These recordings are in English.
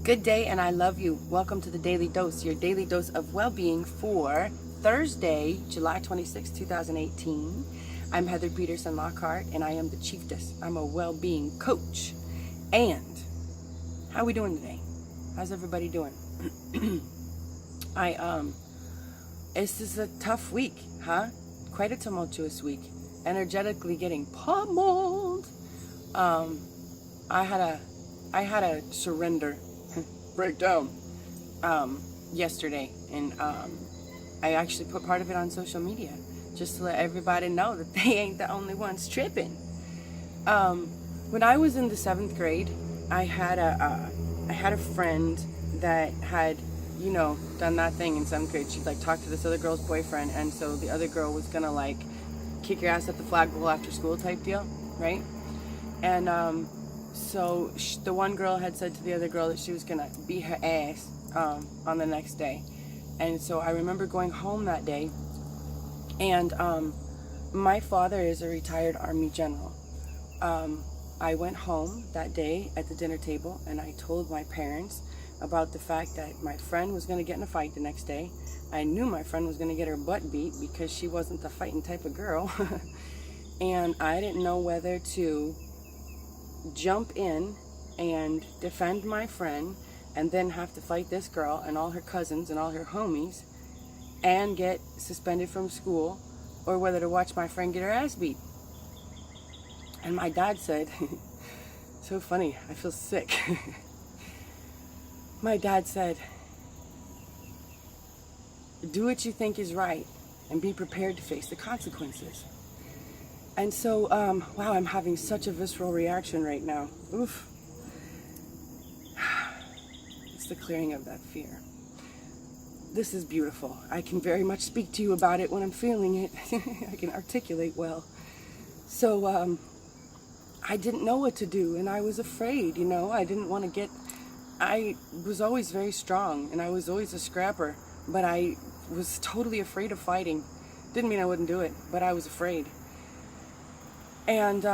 Good day, and I love you. Welcome to the Daily Dose, your daily dose of well-being for Thursday, July 26, 2018. I'm Heather Peterson Lockhart, and I am the Chieftess. I'm a well-being coach. And how are we doing today? How's everybody doing? This is a tough week, huh? Quite a tumultuous week. Energetically getting pummeled. I had a surrender breakdown yesterday, and I actually put part of it on social media just to let everybody know that they ain't the only ones tripping. When I was in the 7th grade, I had a friend that had, done that thing in 7th grade. She'd talk to this other girl's boyfriend, and so the other girl was gonna kick your ass at the flagpole after school type deal, right? And so the one girl had said to the other girl that she was gonna beat her ass on the next day. And so I remember going home that day, and my father is a retired Army general. I went home that day at the dinner table, and I told my parents about the fact that my friend was gonna get in a fight the next day. I knew my friend was gonna get her butt beat because she wasn't the fighting type of girl. And I didn't know whether to jump in and defend my friend and then have to fight this girl and all her cousins and all her homies and get suspended from school, or whether to watch my friend get her ass beat. And my dad said, so funny, I feel sick. My dad said, do what you think is right and be prepared to face the consequences. And so, wow, I'm having such a visceral reaction right now. Oof. It's the clearing of that fear. This is beautiful. I can very much speak to you about it when I'm feeling it. I can articulate well. So, I didn't know what to do, and I was afraid, I didn't want to I was always very strong, and I was always a scrapper, but I was totally afraid of fighting. Didn't mean I wouldn't do it, but I was afraid. And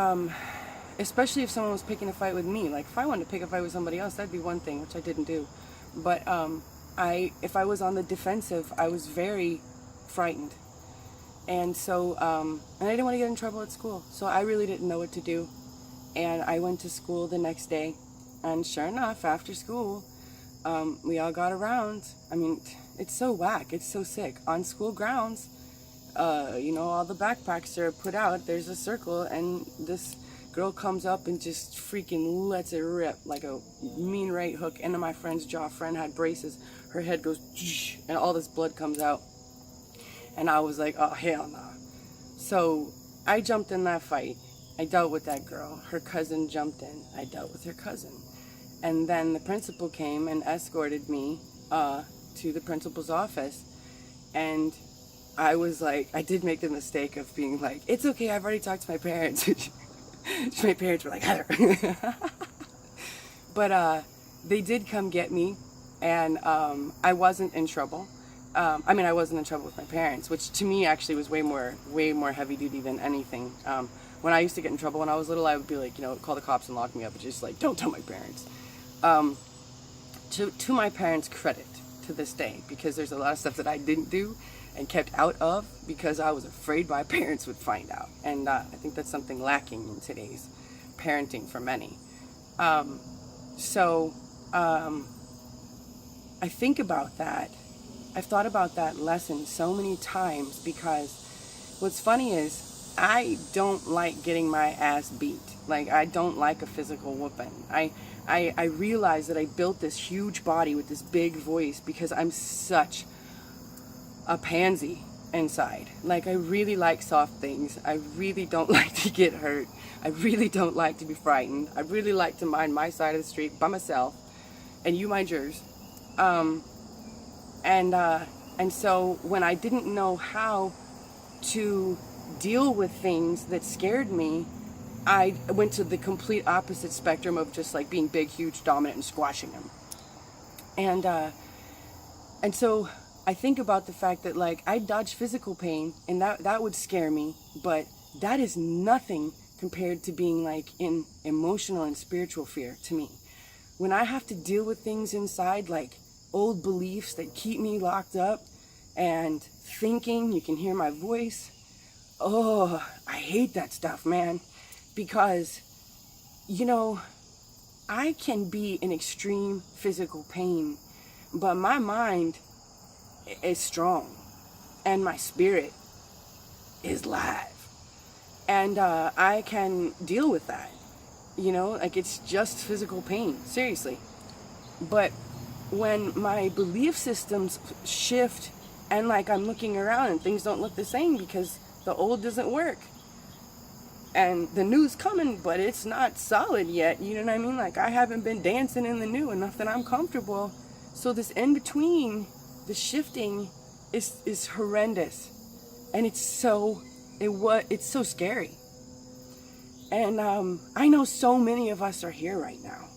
especially if someone was picking a fight with me. If I wanted to pick a fight with somebody else, that'd be one thing, which I didn't do. But if I was on the defensive, I was very frightened. And so, and I didn't want to get in trouble at school. So I really didn't know what to do. And I went to school the next day. And sure enough, after school, we all got around. I mean, it's so whack. It's so sick. On school grounds, all the backpacks are put out, there's a circle, and this girl comes up and just freaking lets it rip like a mean right hook into my friend's jaw. Friend had braces. Her head goes, and all this blood comes out. And I was like, oh, hell no. So I jumped in that fight. I dealt with that girl. Her cousin jumped in. I dealt with her cousin. And then the principal came and escorted me to the principal's office. And I was I did make the mistake of being it's okay, I've already talked to my parents. My parents were like, Heather. But they did come get me, and I wasn't in trouble. I wasn't in trouble with my parents, which to me actually was way more heavy duty than anything. When I used to get in trouble when I was little, I would be call the cops and lock me up. It's just don't tell my parents. To my parents' credit to this day, because there's a lot of stuff that I didn't do and kept out of because I was afraid my parents would find out. And I think that's something lacking in today's parenting for many. I think about that. I've thought about that lesson so many times, because what's funny is I don't like getting my ass beat. I don't like a physical whooping. I realize that I built this huge body with this big voice because I'm such a pansy inside. I really like soft things. I really don't like to get hurt. I really don't like to be frightened. I really like to mind my side of the street by myself, and you mind yours. And so when I didn't know how to deal with things that scared me, I went to the complete opposite spectrum of just being big, huge, dominant, and squashing them. And so I think about the fact that I dodge physical pain, and that would scare me, but that is nothing compared to being in emotional and spiritual fear to me. when I have to deal with things inside, like old beliefs that keep me locked up and thinking, you can hear my voice. Oh, I hate that stuff, man. Because, you know, I can be in extreme physical pain, but my mind is strong and my spirit is live. And I can deal with that. You know, like it's just physical pain, seriously. But when my belief systems shift and like I'm looking around and things don't look the same because the old doesn't work. And the new's coming, but it's not solid yet. You know what I mean? Like I haven't been dancing in the new enough that I'm comfortable. So this in between, the shifting is horrendous. And it's so scary. And I know so many of us are here right now.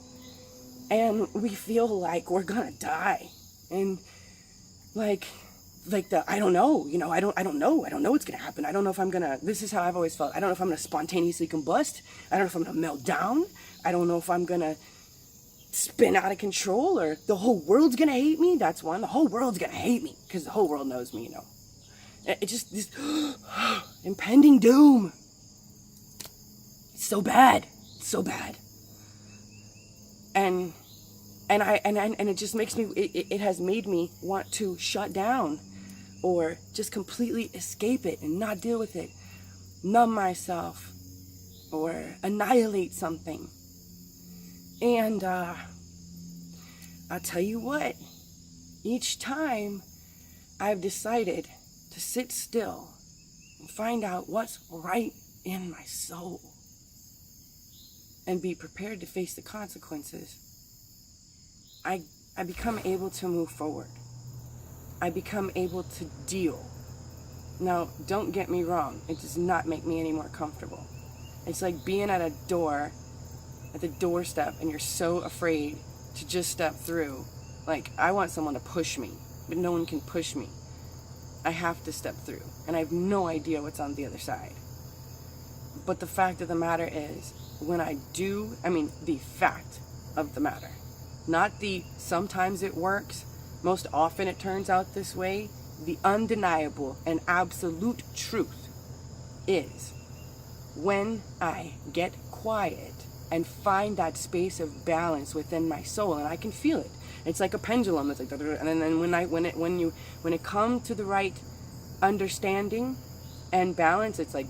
And we feel like we're gonna die. And like I don't know, you know, I don't know what's gonna happen. I don't know if I'm gonna, this is how I've always felt. I don't know if I'm gonna spontaneously combust. I don't know if I'm gonna melt down. I don't know if I'm gonna spin out of control, or the whole world's gonna hate me. That's one. The whole world's gonna hate me because the whole world knows me, you know. It just, this impending doom. It's so bad. It's so bad. And it just makes me, it has made me want to shut down or just completely escape it and not deal with it, numb myself or annihilate something. And I'll tell you what, each time I've decided to sit still and find out what's right in my soul and be prepared to face the consequences, I become able to move forward. I become able to deal. Now, don't get me wrong, it does not make me any more comfortable. It's like being at the doorstep, and you're so afraid to just step through. Like, I want someone to push me, but no one can push me. I have to step through, and I have no idea what's on the other side. But the fact of the matter is, when I do, the fact of the matter, not the sometimes it works, most often it turns out this way, the undeniable and absolute truth is, when I get quiet and find that space of balance within my soul, and I can feel it. It's like a pendulum. It's like, and then when it comes to the right understanding and balance, it's like,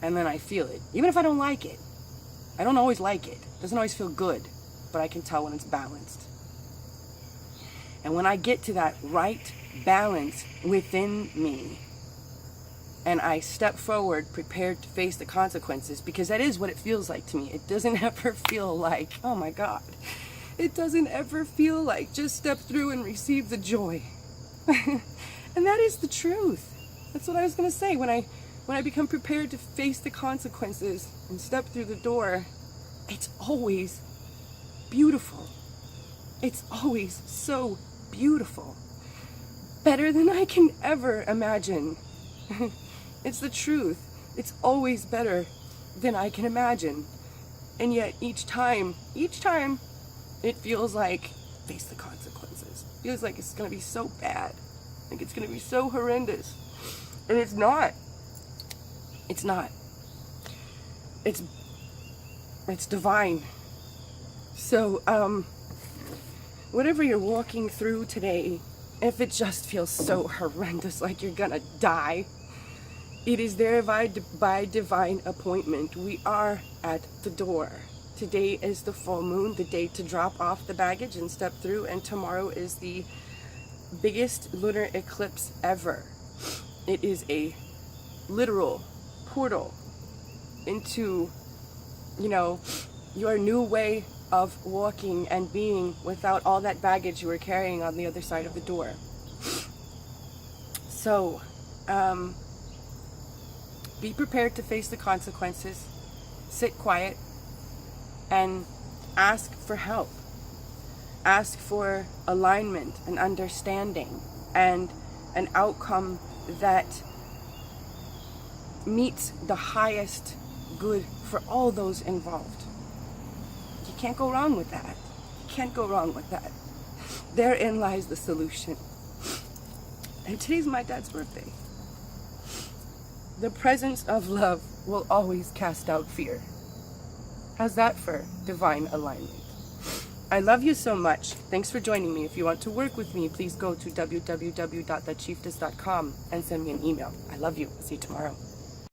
and then I feel it. Even if I don't like it, I don't always like it. It doesn't always feel good, but I can tell when it's balanced. And when I get to that right balance within me, and I step forward prepared to face the consequences, because that is what it feels like to me. It doesn't ever feel like, oh my God. It doesn't ever feel like just step through and receive the joy. And that is the truth. That's what I was going to say. When I become prepared to face the consequences and step through the door, it's always beautiful. It's always so beautiful. Better than I can ever imagine. It's the truth. It's always better than I can imagine. And yet each time, it feels like face the consequences. It feels like it's going to be so bad. Like it's going to be so horrendous. And it's not. It's not. It's divine. So, whatever you're walking through today, if it just feels so horrendous, like you're gonna die, it is there by divine appointment. We are at the door. Today is the full moon, the day to drop off the baggage and step through, and tomorrow is the biggest lunar eclipse ever. It is a literal portal into, your new way of walking and being without all that baggage you were carrying on the other side of the door. So, be prepared to face the consequences, sit quiet, and ask for help. Ask for alignment and understanding and an outcome that meets the highest good for all those involved. You can't go wrong with that. You can't go wrong with that. Therein lies the solution. And today's my dad's birthday. The presence of love will always cast out fear. How's that for divine alignment? I love you so much. Thanks for joining me. If you want to work with me, please go to www.thechieftess.com and send me an email. I love you. See you tomorrow.